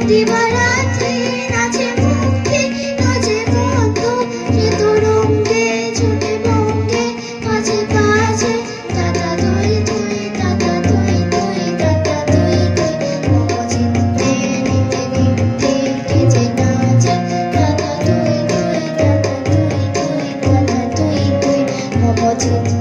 দিবারাত্রি নাচে মুক্তি নাচে বন্ধ সে তরঙ্গে ছুটে বঙ্গে কাছে কাছে দাদা তুই তুই দাদা তুই তুই দাদা তুই তুই মম চিত্তে নিতে নিতে কেজে নাচে দাদা তুই তুই দাদা তুই তুই দাদা তুই তুই মম চিত্তে